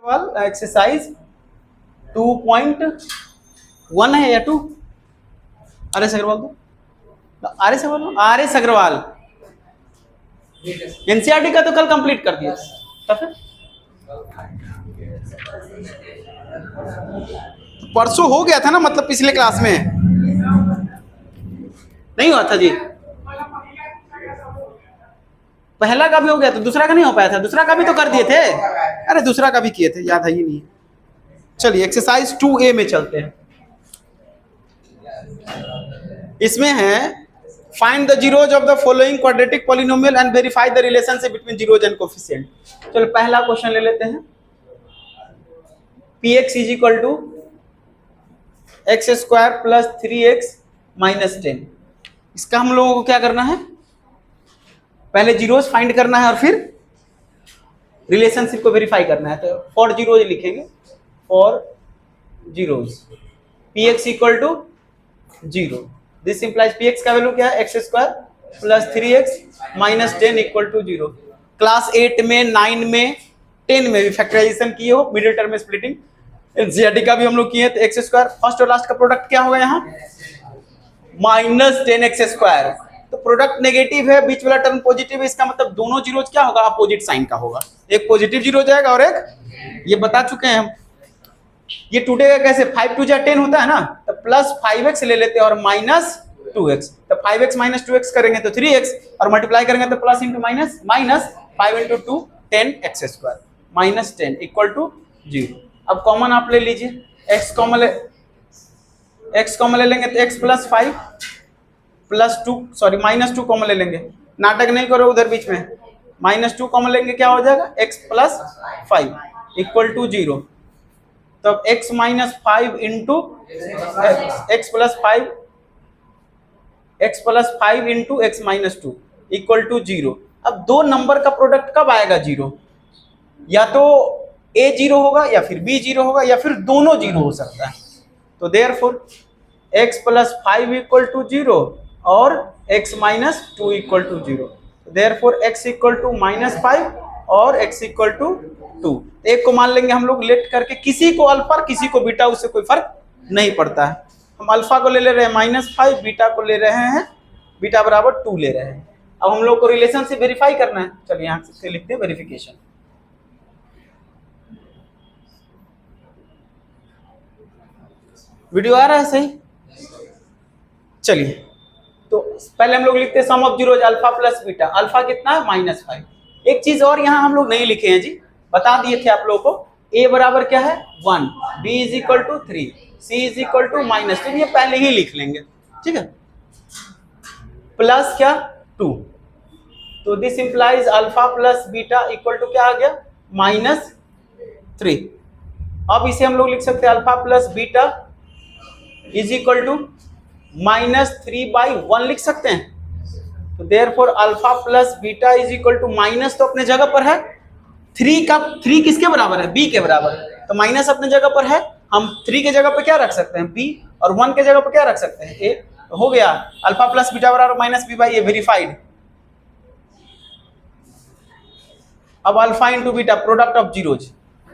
Exercise 2.1 है या 2? R S Agarwal NCERT का तो कल कंप्लीट कर दिया तो फिर परसों हो गया था ना, मतलब पिछले क्लास में नहीं हुआ था जी। पहला का भी हो गया तो दूसरा का नहीं हो पाया था, दूसरा का भी तो कर दिए थे। अरे दूसरा का भी किए थे, याद है ही नहीं। चलिए एक्सरसाइज 2A में चलते हैं। इसमें है find the zeros of the following quadratic polynomial and verify the relationship between zeros and coefficient. चलो पहला क्वेश्चन ले लेते हैं। px is equal to x square plus 3x minus 10। इसका हम लोगों को क्या करना है, पहले जीरोज फाइंड करना है और फिर रिलेशनशिप को वेरीफाई करना है। तो फॉर जीरोज लिखेंगे, for zeros px equal to 0। This implies px का वैल्यू क्या है, x square plus 3x minus 10 equal to 0। Class 8 में 9 में 10 में भी फैक्टराइजेशन किए हो, मिडिल टर्म में स्प्लिटिंग। एनसीईआरटी का भी हम लोग किए। तो एक्स स्क्वायर फर्स्ट और लास्ट का प्रोडक्ट क्या होगा यहाँ, माइनस 10x स्क्वायर। तो प्रोडक्ट नेगेटिव है, बीच वाला टर्म पॉजिटिव है, इसका मतलब दोनों जीरोज क्या होगा, अपोजिट साइन का होगा। एक पॉजिटिव जीरो जाएगा और एक, ये बता चुके हैं हम। ये टूटेगा कैसे, 5 2 10 होता है ना, तो प्लस 5x ले लेते हैं और माइनस 2x। तो 5x माइनस 2x करेंगे तो 3x और मल्टीप्लाई करेंगे तो plus into minus, minus 5 into 2 10x square minus 10 equal to 0। अब कॉमन आप ले लीजिए, x कॉमन ले लेंगे तो x plus 5 plus 2 sorry minus 2 common ले लेंगे। नाटक नहीं करो उधर बीच में, माइनस 2 कॉमन लेंगे क्या हो जाएगा, x प्लस 5 इक्वल टू 0। तब x minus 5 into x plus 5 into x minus 2 equal to 0। अब दो नंबर का प्रोडक्ट कब आएगा 0, या तो a 0 होगा या फिर b 0 होगा या फिर दोनों 0 हो सकता है। तो therefore x plus 5 equal to 0 और x minus 2 equal to 0। Therefore x equal to minus 5 और x इक्वल टू 2। एक को मान लेंगे हम लोग लेट करके, किसी को अल्फा किसी को बीटा, उससे कोई फर्क नहीं पड़ता है। हम अल्फा को ले रहे हैं -5, बीटा को ले रहे हैं बीटा बराबर 2 ले रहे हैं। अब हम लोग को रिलेशनशिप वेरीफाई करना है। चलिए यहाँ से लिखते हैं वेरिफिकेशन। वीडियो आ रहा है सही? चलिए तो पहले हम लोग लिखते हैं sum of zeros alpha plus beta. Alpha कितना है, -5। एक चीज और यहाँ हम लोग नहीं लिखे हैं जी, बता दिए थे आप लोगों को। a बराबर क्या है 1, b is equal to 3, c is equal to -2। ये पहले ही लिख लेंगे, ठीक है। प्लस क्या 2, तो this implies alpha plus beta equal to क्या आ गया, -3। अब इसे हम लोग लिख सकते हैं alpha plus beta is equal to -3/1 लिख सकते हैं। तो therefore alpha plus beta is equal to, minus तो अपने जगह पर है, 3 किसके बराबर है, b के बराबर है, तो माइनस अपने जगह पर है। हम 3 के जगह पर क्या रख सकते हैं, b, और 1 के जगह पर क्या रख सकते हैं, a। तो हो गया अल्फा प्लस बीटा बराबर -b/a, वेरीफाइड। अब alpha into beta product of zeros,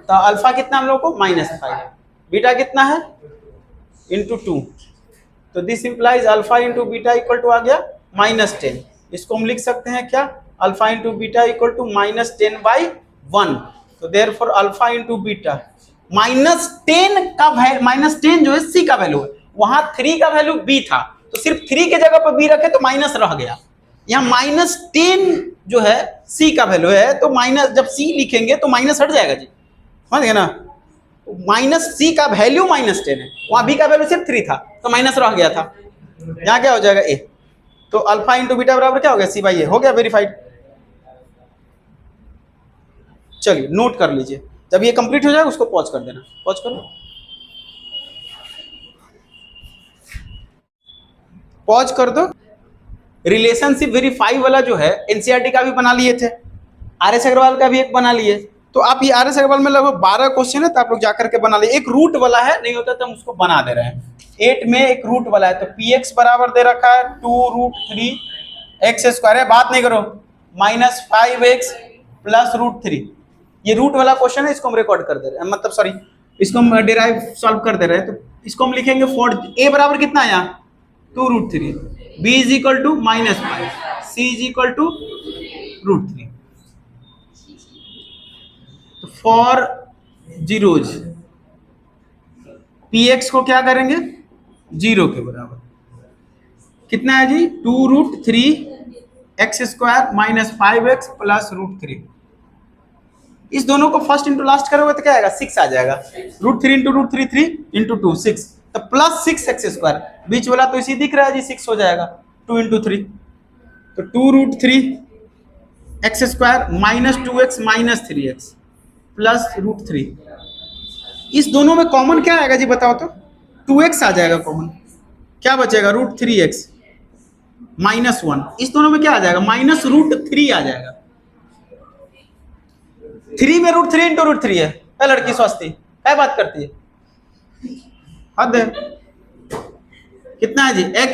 तो अल्फा कितना हम लोग को -5, बीटा कितना है इंटू 2। तो this implies alpha into beta equal to आ गया -10। इसको हम लिख सकते हैं क्या, alpha into beta equal to -10/1। तो देयरफॉर अल्फा इंटू बीटा -10 का -10 जो है c का वैल्यू है, वहां 3 का वैल्यू b था, तो सिर्फ 3 के जगह पर b रखे तो माइनस रह गया। यहाँ -10 जो है c का वैल्यू है, तो माइनस जब c लिखेंगे तो माइनस हट जाएगा जी, समझ गए ना। -c का वैल्यू -10 है, वहां b का वैल्यू सिर्फ 3 था तो माइनस रह गया था। यहाँ क्या हो जाएगा a। तो अल्फा इंटू बीटा बराबर क्या हो गया, c/a, हो गया वेरीफाइड। चलिए नोट कर लीजिए, जब ये कंप्लीट हो जाएगा उसको पॉज कर देना, पॉज करो, पॉज कर दो। रिलेशनशिप वेरीफाई वाला जो है एनसीईआरटी का भी बना लिए थे, आर.एस. अग्रवाल का भी एक बना लिए। तो आप ये आर.एस. अग्रवाल में लगभग 12 क्वेश्चन है, तो आप लोग जाकर के बना लिए। एक रूट वाला है, नहीं होता तो हम उसको बना दे रहे हैं। 8 में एक रूट वाला है, तो px बराबर दे रखा है 2√3 x स्क्वायर है, बात नहीं करो, -5x प्लस √3। ये रूट वाला क्वेश्चन है, इसको हम रिकॉर्ड कर दे रहे हैं, मतलब सॉरी इसको हम डिराइव सॉल्व कर दे रहे हैं। तो इसको हम लिखेंगे फॉर ए बराबर कितना है यहाँ 2√3, B is equal to -5, C is equal to √3। तो फॉर जीरोज पी एक्स को क्या करेंगे 0 के बराबर, कितना है जी 2√3x² - 5x + √3। इस दोनों को फर्स्ट इंटू लास्ट करोगे तो क्या आएगा 6 आ जाएगा, √3 × √3 3 × 2 6, तो +6x², बीच वाला तो इसी दिख रहा है जी 6 हो जाएगा 2 × 3, तो 2√3x² - 2x - 3x + √3। इस दोनों में कॉमन क्या आएगा जी बताओ तो, 2x आ जाएगा कॉमन, क्या बचेगा √3x -1, इस दोनों में क्या आ जाएगा -√3 आ जाएगा। 3 में √3 × √3 है, क्या लड़की स्वस्थी क्या बात करती है, हद है। कितना है जी x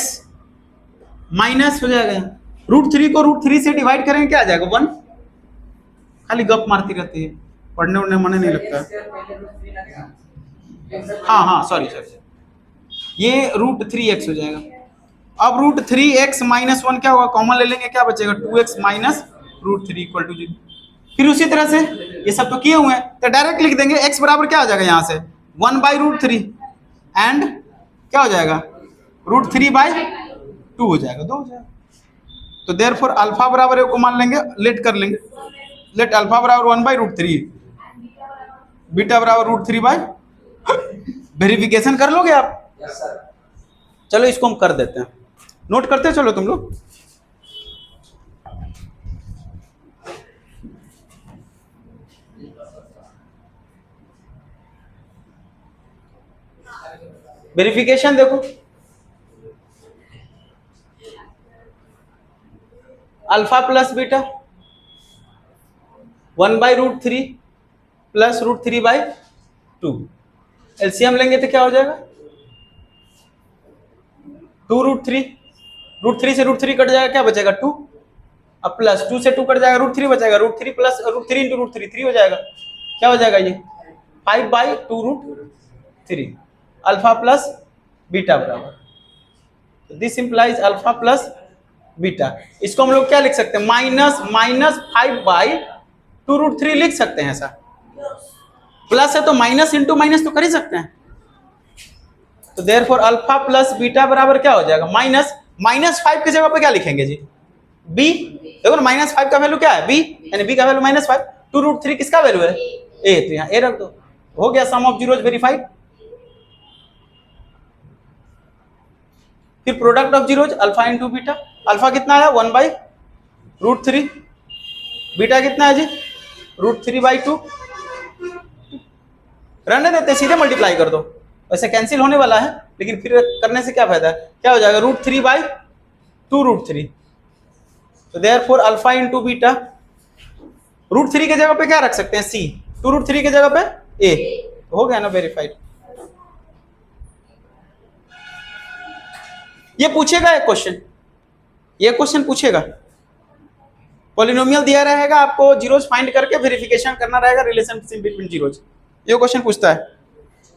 माइनस हो जाएगा, √3 को √3 से डिवाइड करेंगे क्या आ जाएगा 1, खाली गप मारती रहती है, पढ़ने उड़ने मन नहीं लगता। हाँ सॉरी ये √3x हो जाएगा। अब √3x - 1 क्या होगा, कॉमन ले लेंगे, क्या बचेगा 2x - √3 = 0। फिर उसी तरह से ये सब तो किए हुए हैं, तो डायरेक्ट लिख देंगे x बराबर क्या हो जाएगा यहाँ से 1/√3 एंड क्या हो जाएगा √3/2 हो जाएगा, 2 हो जाएगा। तो देयरफॉर अल्फा बराबर को मान लेंगे, लेट कर लेंगे, लेट अल्फा बराबर 1/√3, बीटा बराबर √3/, वेरिफिकेशन कर लोगे आप? चलो इसको हम कर देते हैं, नोट करते चलो तुम लोग। वेरिफिकेशन देखो, अल्फा प्लस बीटा 1/√3 + √3/2, एलसीएम लेंगे तो क्या हो जाएगा 2√3, √3 से √3 कट जाएगा, क्या बचेगा 2, अब प्लस 2 से 2 कट जाएगा, √3 बचेगा, √3 + √3 × √3 3 हो जाएगा, क्या हो जाएगा ये 5/2√3, अल्फा प्लस बीटा बराबर, this implies alpha plus beta. इसको हम लोग क्या लिख सकते हैं -5/2√3 लिख सकते हैं, ऐसा प्लस है तो माइनस इंटू माइनस तो कर ही सकते हैं। तो देयरफॉर अल्फा प्लस बीटा बराबर क्या हो जाएगा -5 की जगह पे क्या लिखेंगे जी b, देखो ना -5 का वैल्यू क्या है b, यानी b का वैल्यू -5, 2√3 किसका वैल्यू है a, तो यहाँ a रख दो, हो गया सम ऑफ जीरोज वेरीफाइड। फिर product of zeros alpha into beta, alpha कितना है 1/√3, बीटा कितना है जी √3/2, रहने देते सीधे मल्टीप्लाई कर दो, वैसे कैंसिल होने वाला है लेकिन फिर करने से क्या फायदा है, क्या हो जाएगा √3/2√3। तो देयरफॉर अल्फा इंटू बीटा, √3 के जगह पे क्या रख सकते हैं c, 2√3 के जगह पे a, तो हो गया ना वेरीफाइड। ये पूछेगा एक क्वेश्चन, ये क्वेश्चन पूछेगा, पॉलिनोमियल दिया रहेगा, आपको जीरोज फाइंड करके वेरिफिकेशन करना रहेगा रिलेशनशिप बिटवीन जीरोज, ये क्वेश्चन पूछता है।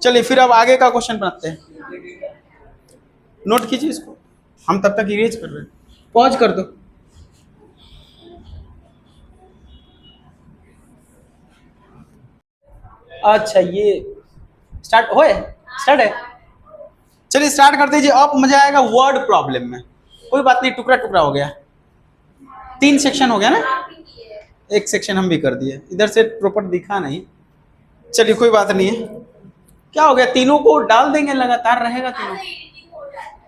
चलिए फिर अब आगे का क्वेश्चन बनाते हैं, नोट कीजिए इसको, हम तब तक इरेज कर रहे हैं, पॉज कर दो। अच्छा ये स्टार्ट है, चलिए स्टार्ट कर दीजिए। अब मजा आएगा वर्ड प्रॉब्लम में, कोई बात नहीं, टुकड़ा टुकड़ा हो गया, 3 सेक्शन हो गया ना, एक सेक्शन हम भी कर दिए, इधर से प्रॉपर दिखा नहीं, चलिए कोई बात नहीं है। क्या हो गया, तीनों को डाल देंगे, लगातार रहेगा, तीनों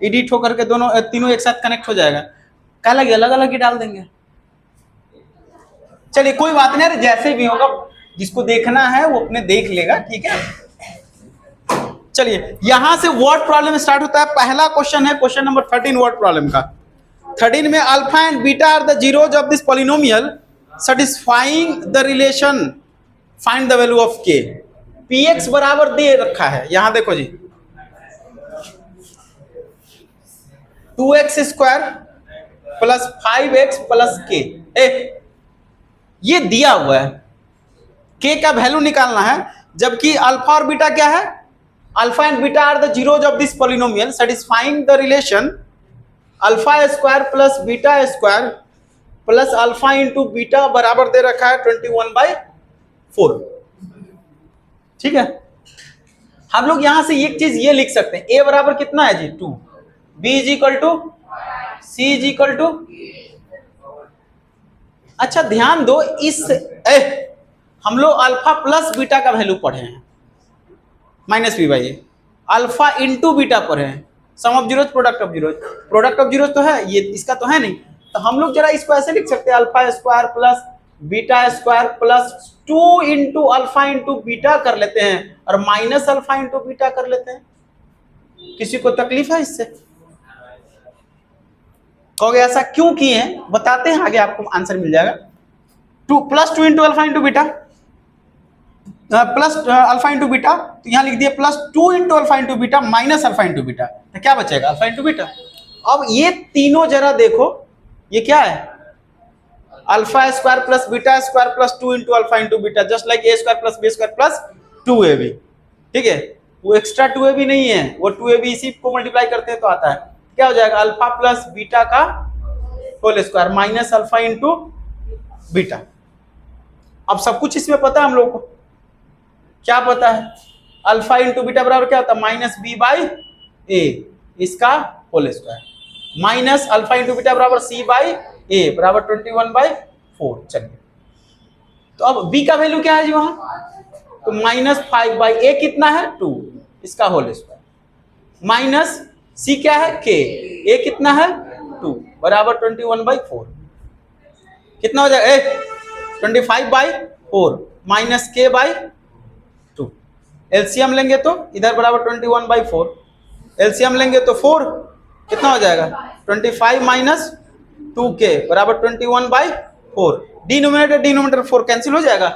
एडिट होकर के तीनों एक साथ कनेक्ट हो जाएगा, क्या लगे अलग अलग ही डाल देंगे। चलिए कोई बात नहीं, जैसे भी होगा जिसको देखना है वो अपने देख लेगा, ठीक है। चलिए यहां से वर्ड प्रॉब्लम स्टार्ट होता है, पहला क्वेश्चन है क्वेश्चन नंबर 13 वर्ड प्रॉब्लम का। 13 में alpha and beta are the zeros of this polynomial satisfying the relation find the value of K. px बराबर दे रखा है, यहां देखो जी 2x² + 5x + k, ये दिया हुआ है, के का वैल्यू निकालना है, जबकि अल्फा और बीटा क्या है, alpha and beta are the zeros of this polynomial satisfying the relation alpha square plus beta square plus alpha into beta बराबर दे रखा है 21/4। ठीक है, हम लोग यहां से एक चीज ये लिख सकते हैं, ए बराबर कितना है जी 2, B is equal to C is equal to, अच्छा ध्यान दो इस हम लोग अल्फा प्लस बीटा का वैल्यू पढ़े हैं minus B by A, alpha into beta पढ़े हैं, sum of zeros product of zeros, product of zeros तो है, ये इसका तो है नहीं, तो हम लोग जरा इसको ऐसे लिख सकते हैं alpha square plus beta square plus 2 into alpha into beta कर लेते हैं और माइनस अल्फा इंटू बीटा कर लेते हैं। किसी को तकलीफ है इससे? कहोगे ऐसा क्यों किए हैं, बताते हैं, आगे आपको आंसर मिल जाएगा। 2 plus 2 into alpha into beta plus alpha into beta, तो यहां लिख दिया plus 2 into alpha into beta minus alpha into beta, तो क्या बचेगा अल्फा इंटू बीटा। अब ये तीनों जरा देखो, ये क्या है, alpha square plus beta square plus 2 into alpha into beta, just like A square plus B square plus 2ab। ठीक है, वो एक्स्ट्रा 2ab नहीं है, वो 2ab इसी को मल्टीप्लाई करते हैं तो आता है, क्या हो जाएगा अल्फा प्लस बीटा का whole square minus alpha into beta. अब सब कुछ इसमें पता है हम लोग को, क्या पता है, अल्फा इंटू बीटा बराबर क्या होता है माइनस बी बाई ए, इसका whole square minus alpha into beta बराबर सी बाई ए बराबर 21/4। चलिए, तो अब b का वैल्यू क्या है जी वहां, तो -5 बाई ए कितना है 2, इसका होल स्क्वायर माइनस c क्या है k, a कितना है 2 बराबर 21/4, कितना हो जाएगा 25/4 माइनस k बाई 2, एलसीएम लेंगे तो इधर बराबर 21/4, एलसीएम लेंगे तो 4 कितना हो जाएगा 25 माइनस 2k बराबर 21/4, डिनोमिनेटर 4 कैंसिल हो जाएगा।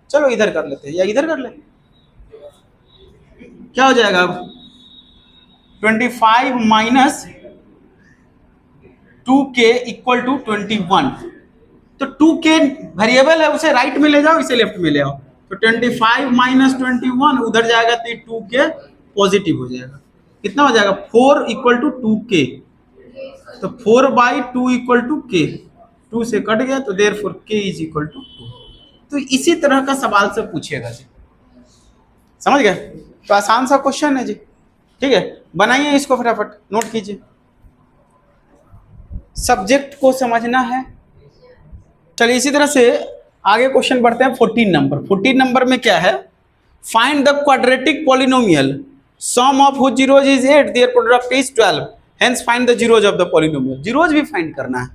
चलो इधर कर लेते हैं या इधर कर ले, क्या हो जाएगा अब 25 माइनस 2k इक्वल टू 21, तो 2k वेरिएबल है, उसे राइट में ले जाओ, इसे लेफ्ट में ले आओ, तो 25 माइनस 21 उधर जाएगा तो 2k पॉजिटिव हो जाएगा, कितना हो जाएगा 4 इक्वल टू 2k, तो 4/2 इक्वल टू k, 2 से कट गया तो therefore k is equal to 2। तो इसी तरह का सवाल से पूछेगा जी, समझ गए, तो आसान सा क्वेश्चन है जी। ठीक है, बनाइए इसको फटाफट, नोट कीजिए, सब्जेक्ट को समझना है। चलिए इसी तरह से आगे क्वेश्चन बढ़ते हैं 14 नंबर। 14 नंबर में क्या है, find the quadratic polynomial sum of which zeros is 8 their product is 12 hence find the zeros of the polynomial. Zeros भी फाइंड करना है,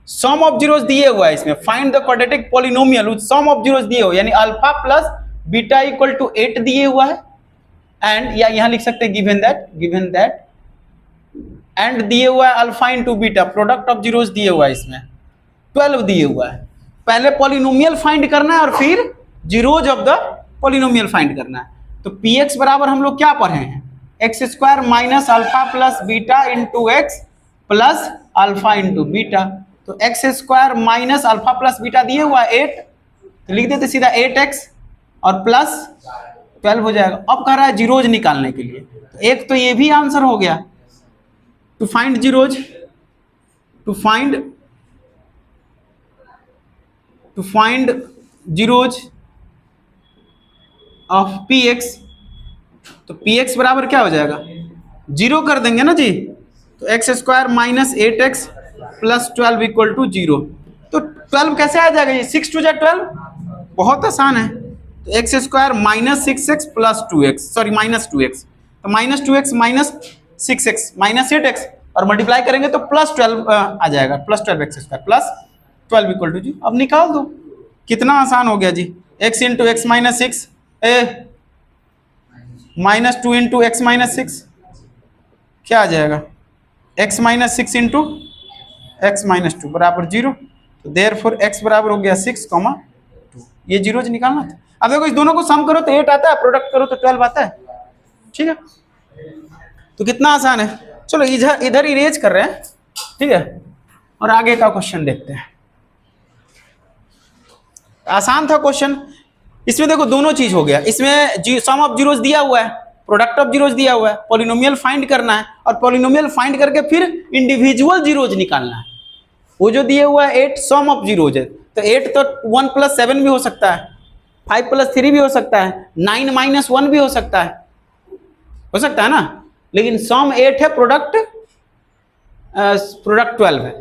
सम ऑफ जीरोज दिए हुआ है इसमें, find the quadratic polynomial with sum of zeros दिए हुए, यानी alpha plus beta equal to 8 दिए हुआ है, एंड या यहां लिख सकते हैं गिवन दैट एंड दिए हुआ है alpha into beta, product of zeros दिए हुआ है इसमें 12 दिए हुआ है। पहले पॉलिनोमियल फाइंड करना है और फिर zeros of the polynomial find करना है। तो px बराबर हम लोग क्या पढ़े हैं, X square minus alpha plus beta into x plus alpha into beta, तो x square minus alpha plus beta दिए हुआ 8, तो लिख देते सीधा 8x और प्लस 12 हो जाएगा। अब कह रहा है जीरोज निकालने के लिए, तो एक तो ये भी आंसर हो गया, to find zeros, to find zeros of px, तो px बराबर क्या हो जाएगा, 0 कर देंगे ना जी, तो x square minus 8x plus 12 equal to 0, तो 12 कैसे आ जाएगा, ये 6 2 12, बहुत आसान है, तो x square minus 6x plus 2x, sorry minus 2x, तो minus 2x minus 6x minus 8x और मल्टीप्लाई करेंगे तो प्लस 12 आ जाएगा, plus 12 x square plus 12 equal to 0। अब निकाल दो, कितना आसान हो गया जी, x into x minus 6 minus 2 into x minus 6, क्या आ जाएगा x minus 6 into x minus 2 बराबर 0, तो देयरफॉर x बराबर हो गया 6, 2, ये जीरोज निकालना था। अब देखो इस दोनों को सम करो तो 8 आता है, प्रोडक्ट करो तो 12 आता है, ठीक है, तो कितना आसान है। चलो इधर इरेज कर रहे हैं, ठीक है, और आगे का क्वेश्चन देखते हैं। आसान था क्वेश्चन, इसमें देखो दोनों चीज हो गया, इसमें सम ऑफ जीरोस दिया हुआ है, प्रोडक्ट ऑफ जीरोस दिया हुआ है, पॉलिनोमियल फाइंड करना है और पॉलिनोमियल फाइंड करके फिर इंडिविजुअल जीरोज निकालना है। वो जो दिए हुआ है 8 सम ऑफ जीरोज है, तो 8 तो 1 + 7 भी हो सकता है, 5 + 3 भी हो सकता है, 9 - 1 भी हो सकता है ना, लेकिन सम 8 है, प्रोडक्ट 12 है।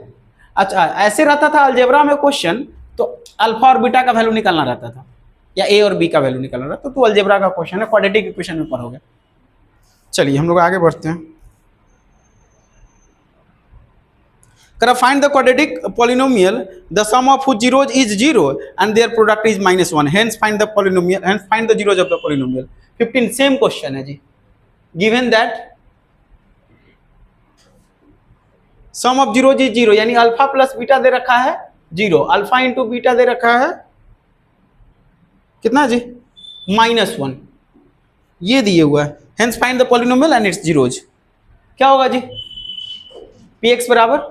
अच्छा, ऐसे रहता था अलजेब्रा में क्वेश्चन, तो अल्फा और बीटा का वैल्यू निकालना रहता था या ए और बी का वैल्यू निकालना रहता, तो अलजेब्रा का क्वेश्चन है, क्वाड्रेटिक इक्वेशन में पढ़ोगे। चलिए हम लोग आगे बढ़ते हैं। Find the quadratic polynomial, the sum of whose zeros is 0 and their product is -1. Hence find the polynomial, hence find the zeros of the polynomial. 15 same question है जी। Given that sum of zero is 0, यानी alpha plus beta दे रखा है 0, alpha into beta दे रखा है कितना जी, -1, ये दिए हुआ है। Hence find the polynomial and it's zeros. क्या होगा जी, px बराबर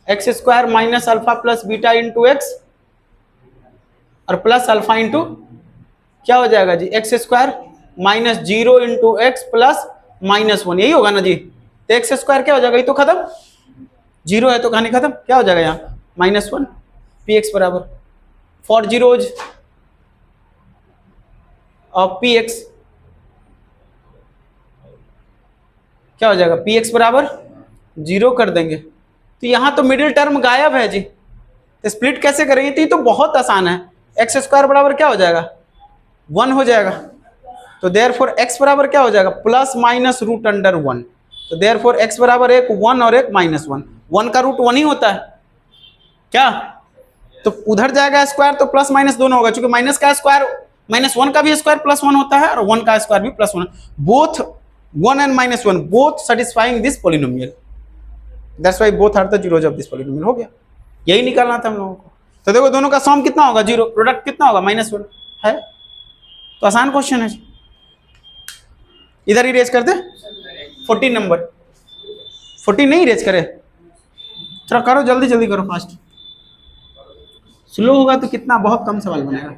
x² minus alpha plus beta into x और प्लस अल्फा इंटू क्या हो जाएगा जी, x² minus 0 into x plus -1, यही होगा ना जी। तो x² क्या हो जाएगा, ये तो खत्म, 0 है तो कहानी खत्म। क्या हो जाएगा यहाँ, -1, px बराबर फॉर जीरोज ऑफ px क्या हो जाएगा, px बराबर 0 कर देंगे, तो यहाँ तो मिडिल टर्म गायब है जी, तो स्प्लिट कैसे करेंगे, तो ये तो बहुत आसान है। x² बराबर क्या हो जाएगा, 1 हो जाएगा, तो देयरफॉर x बराबर क्या हो जाएगा, ±√(1). तो देयरफॉर x बराबर एक 1 और एक -1, 1 का रूट 1 ही होता है क्या, तो उधर जाएगा स्क्वायर तो प्लस माइनस दोनों होगा, क्योंकि माइनस का स्क्वायर -1 का भी स्क्वायर +1 होता है और 1 का स्क्वायर भी +1, both 1 and -1 both satisfying this polynomial, that's why both are the zeros of this polynomial. हो गया, यही निकालना था हम लोगों को। तो देखो दोनों का सम कितना होगा, 0, प्रोडक्ट कितना होगा, -1 है, तो आसान क्वेश्चन है। इधर ही रेज करते 14 नंबर, 14 नहीं रेज करे, थोड़ा करो जल्दी जल्दी करो, फास्ट। स्लो होगा तो कितना बहुत कम सवाल बनेगा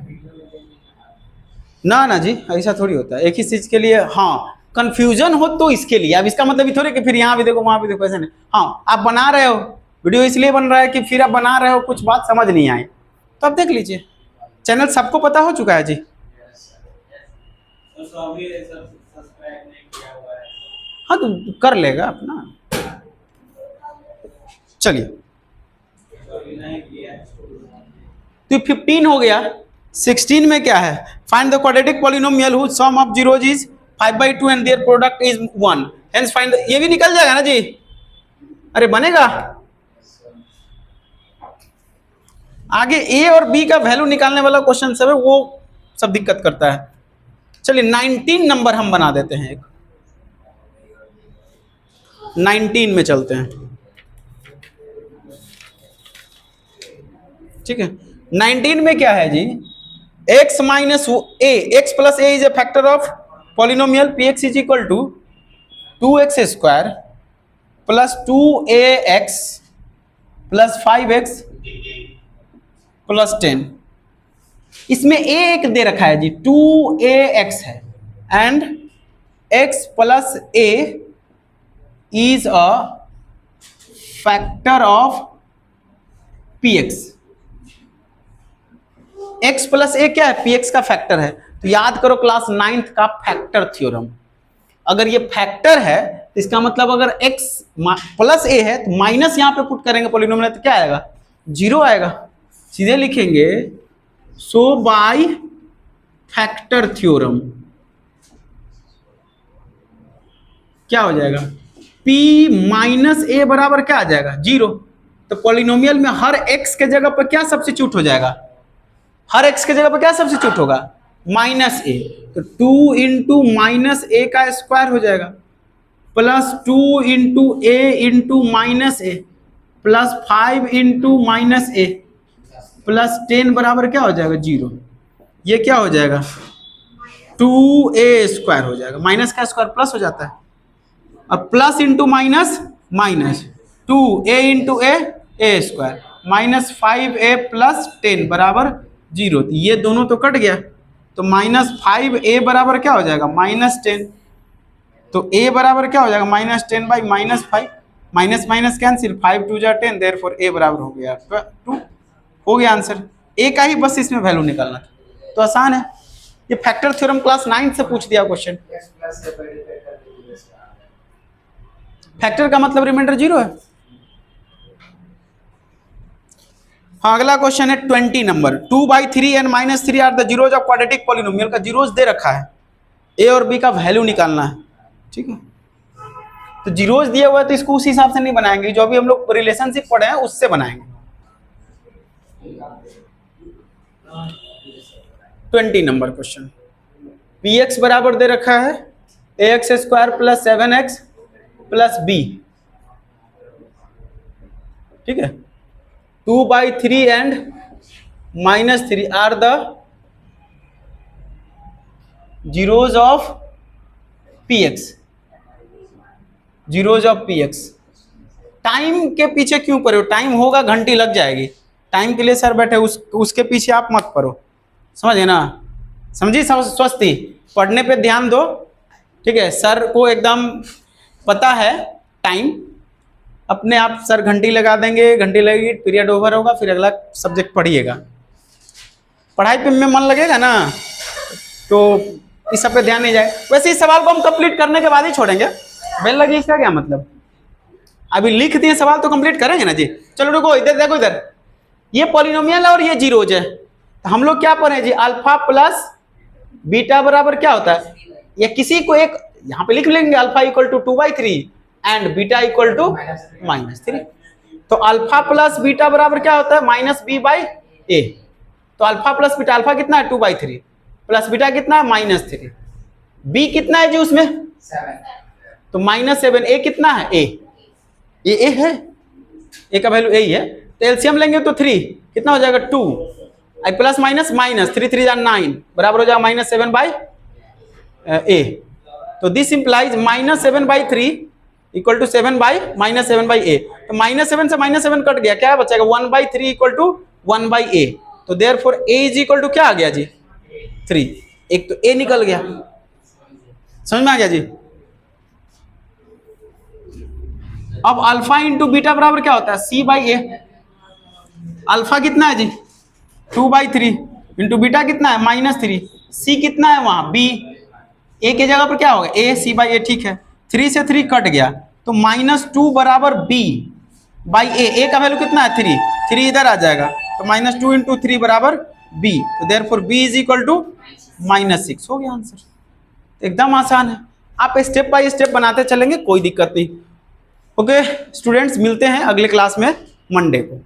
ना जी, ऐसा थोड़ी होता है। एक ही चीज के लिए हाँ कंफ्यूजन हो तो इसके लिए, अब इसका मतलब ये थोड़ी कि फिर यहाँ भी देखो वहां भी देखो, ऐसा नहीं। हाँ आप बना रहे हो वीडियो इसलिए बन रहा है कि फिर आप बना रहे हो कुछ बात समझ नहीं आए तो आप देख लीजिए, चैनल सबको पता हो चुका है जी। हाँ तो कर लेगा अपना। चलिए तो 15 हो गया। 16 में क्या है, find the quadratic polynomial whose sum of zeros is 5/2 and their product is 1। Hence find, ये भी निकल जाएगा ना जी, अरे बनेगा। आगे ए और बी का वैल्यू निकालने वाला क्वेश्चन सब है, वो सब दिक्कत करता है। चलिए 19 नंबर हम बना देते हैं, एक 19 में चलते हैं, ठीक है। 19 में क्या है जी, x minus a, x plus a is a factor of polynomial px is equal to 2x² plus 2ax plus 5x plus 10। इसमें a एक दे रखा है जी, 2ax है and x plus a is a factor of px। x plus A क्या है, px का factor है। तो याद करो क्लास 9th का फैक्टर थ्योरम, अगर ये फैक्टर है तो इसका मतलब अगर x प्लस ए है तो माइनस यहां पे पुट करेंगे पॉलिनोमियल तो क्या आएगा, 0 आएगा। सीधे लिखेंगे सो बाय फैक्टर थ्योरम क्या हो जाएगा, p माइनस ए बराबर क्या आ जाएगा, 0। तो पॉलिनोमियल में हर x के जगह पर क्या सब्स्टिट्यूट हो जाएगा, हर x के जगह पर क्या सब्स्टिट्यूट होगा, -a। तो 2 इंटू माइनस ए का स्क्वायर हो जाएगा प्लस 2 इंटू ए इंटू माइनस ए प्लस 5 इंटू माइनस ए प्लस 10 बराबर क्या हो जाएगा, 0। ये क्या हो जाएगा, 2a² हो जाएगा, माइनस का स्क्वायर प्लस हो जाता है और plus into minus minus 2a into a² -5a plus 10 बराबर 0, ये दोनों तो कट गया, तो -5a बराबर क्या हो जाएगा -10। तो a बराबर क्या हो जाएगा -10 बाई -5, माइनस माइनस कैंसिल, 5 2 जा 10, देयरफॉर a बराबर हो गया 2। हो गया आंसर। a का ही बस इसमें वैल्यू निकालना था, तो आसान है। ये फैक्टर थ्योरम क्लास 9 से पूछ दिया क्वेश्चन। फैक्टर का मतलब रिमाइंडर 0 है। हाँ, अगला क्वेश्चन है 20 नंबर। 2/3 and -3 are the zeros of quadratic polynomial का जीरोज दे रखा है, ए और बी का वैल्यू निकालना है। ठीक है, तो जीरोज दिया हुआ है तो इसको उस हिसाब से नहीं बनाएंगे, जो अभी हम लोग रिलेशनशिप पढ़े हैं उससे बनाएंगे। 20 नंबर क्वेश्चन, px बराबर दे रखा है ax² + 7x + b। ठीक है, 2/3 and -3 are the zeros of px, zeros of px। Time के पीछे क्यों पड़े हो? टाइम होगा, घंटी लग जाएगी। टाइम के लिए सर बैठे, उसके पीछे आप मत पड़ो, समझे ना? समझी स्वस्ति, पढ़ने पे ध्यान दो। ठीक है, सर को एकदम पता है टाइम, अपने आप सर घंटी लगा देंगे, घंटी लगेगी, पीरियड ओवर होगा, फिर अगला सब्जेक्ट पढ़िएगा। पढ़ाई पे में मन लगेगा ना, तो इस सब पे ध्यान नहीं जाए। वैसे इस सवाल को हम कंप्लीट करने के बाद ही छोड़ेंगे। बेल लगी इसका क्या मतलब? अभी लिख दिए सवाल तो कंप्लीट करेंगे ना जी। चलो रुको, इधर देखो, इधर ये पॉलिनोमियल है और ये जीरोज है, तो हम लोग क्या पढ़े जी? अल्फा प्लस बीटा बराबर क्या होता है? या किसी को एक यहाँ पे लिख लेंगे, अल्फा = 2/3 एंड बीटा = -3। तो अल्फा प्लस बीटा बराबर क्या होता है? -b/a। तो अल्फा प्लस बीटा, अल्फा कितना है 2/3 प्लस बीटा कितना है -3, b कितना है जी उसमें 7, तो -7, a कितना है a है, a का वैल्यू a ही है, तो एलसीएम लेंगे तो 3 कितना हो जाएगा 2, आई प्लस माइनस माइनस 3 3 9 बराबर हो जाएगा -7/a। तो दिस इंप्लाइज -7/3 = 7/-7/a। तो -7 से -7 कट गया, क्या बचेगा 1/3 = 1/a। तो देयरफॉर a = क्या आ गया जी 3। एक तो a निकल गया, समझ में आ गया जी। अब अल्फा इंटू बीटा बराबर क्या होता है? c/a। अल्फा कितना है जी 2/3 इंटू बीटा कितना है -3, c कितना है वहां b, a की जगह पर क्या होगा a, c/a। ठीक है, 3 से 3 कट गया, तो -2 बराबर b/a। a का वैल्यू कितना है 3, 3 इधर आ जाएगा, तो -2 × 3 बराबर b। तो देयरफॉर b = -6। हो गया आंसर। एकदम आसान है, आप स्टेप बाय स्टेप बनाते चलेंगे, कोई दिक्कत नहीं। ओके स्टूडेंट्स, मिलते हैं अगले क्लास में मंडे को।